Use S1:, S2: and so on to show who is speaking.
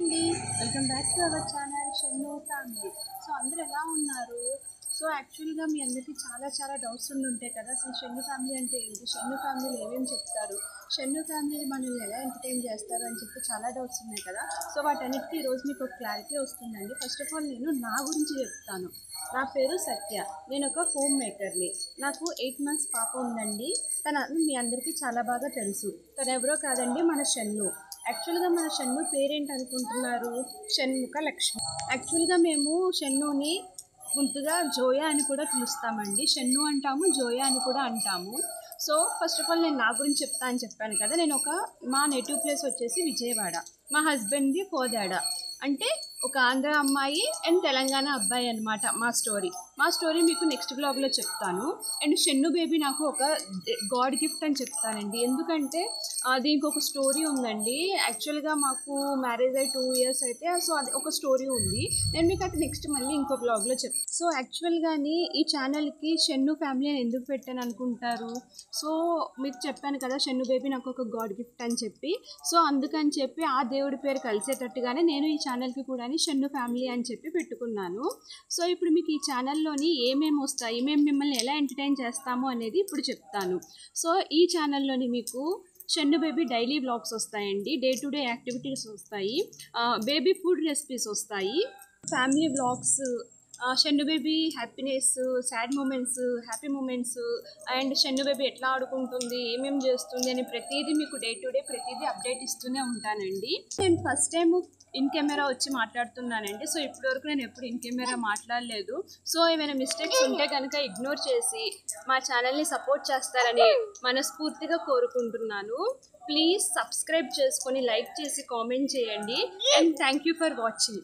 S1: Welcome back to our channel Shennu family. So అందరూ ఎలా ఉన్నారు? సో యాక్చువల్గా మీ అందరికీ చాలా డౌట్స్ ఉంటాయి కదా. అసలు షెన్ను ఫ్యామిలీ అంటే ఏంటి, షెన్ను ఫ్యామిలీలు ఏమేమి చెప్తారు, షెన్ను ఫ్యామిలీ మనల్ని ఎలా ఎంటర్టైన్ చేస్తారు అని చెప్పి చాలా డౌట్స్ ఉన్నాయి కదా. సో వాటన్నిటికీ ఈరోజు మీకు ఒక క్లారిటీ వస్తుందండి. ఫస్ట్ ఆఫ్ ఆల్ నేను నా గురించి చెప్తాను. నా పేరు సత్య, నేను ఒక హోమ్ మేకర్ని. నాకు 8 months పాప ఉందండి. తను మీ అందరికీ చాలా బాగా తెలుసు. తను ఎవరో కాదండి, మన షెన్ను. యాక్చువల్గా మన షెన్ను పేరేంటి అనుకుంటున్నారు? షణ్ముఖ లక్ష్మి. యాక్చువల్గా మేము షెన్నుని ముందుగా జోయా అని కూడా పిలుస్తామండి. షెన్ను అంటాము, జోయా అని కూడా అంటాము. సో ఫస్ట్ ఆఫ్ ఆల్ నేను నా గురించి చెప్తా అని చెప్పాను కదా. నేను మా నేటివ్ ప్లేస్ వచ్చేసి విజయవాడ. మా హస్బెండ్ది కోదాడ, అంటే ఒక ఆంధ్ర అమ్మాయి అండ్ తెలంగాణ అబ్బాయి అనమాట. మా స్టోరీ మీకు నెక్స్ట్ బ్లాగ్లో చెప్తాను. అండ్ షెన్ను బేబీ నాకు ఒక గాడ్ గిఫ్ట్ అని చెప్తానండి. ఎందుకంటే దీనికి ఒక స్టోరీ ఉందండి. యాక్చువల్గా మాకు మ్యారేజ్ అయ్యి 2 years అయితే, సో అది ఒక స్టోరీ ఉంది. నేను మీకు అది నెక్స్ట్ మళ్ళీ ఇంకో బ్లాగ్లో చెప్తాను. సో యాక్చువల్గాని ఈ ఛానల్కి షెన్ను ఫ్యామిలీ అని ఎందుకు పెట్టాను అనుకుంటారు? సో మీకు చెప్పాను కదా, షెన్ను బేబీ నాకు ఒక గాడ్ గిఫ్ట్ అని చెప్పి. సో అందుకని చెప్పి ఆ దేవుడి పేరు కలిసేటట్టుగానే నేను ఈ ఛానల్కి కూడా షెన్ను ఫ్యామిలీ అని చెప్పి పెట్టుకున్నాను. సో ఇప్పుడు మీకు ఈ ఛానల్లోని ఏమేమి వస్తాయి, మేము మిమ్మల్ని ఎలా ఎంటర్టైన్ చేస్తాము అనేది ఇప్పుడు చెప్తాను. సో ఈ ఛానల్లోని మీకు షెన్ను బేబీ డైలీ వ్లాగ్స్ వస్తాయండి, డే టు డే యాక్టివిటీస్ వస్తాయి, బేబీ ఫుడ్ రెసిపీస్ వస్తాయి, family vlogs, Shennu baby happiness, sad moments, happy moments, and Shennu baby ఎట్లా ఆడుకుంటుంది, ఏమేమి చేస్తుంది అని ప్రతిదీ మీకు డే టు డే ప్రతిదీ అప్డేట్ ఇస్తూనే ఉంటానండి. నేను ఫస్ట్ టైం ఇన్ కెమెరా వచ్చి మాట్లాడుతున్నానండి. సో ఇప్పటివరకు నేను ఎప్పుడు ఇన్ కెమెరా మాట్లాడలేదు. సో ఏమైనా మిస్టేక్స్ ఉంటే కనుక ఇగ్నోర్ చేసి మా ఛానల్ని సపోర్ట్ చేస్తారని మనస్ఫూర్తిగా కోరుకుంటున్నాను. ప్లీజ్ సబ్స్క్రైబ్ చేసుకొని లైక్ చేసి కామెంట్ చేయండి. And thank you for watching.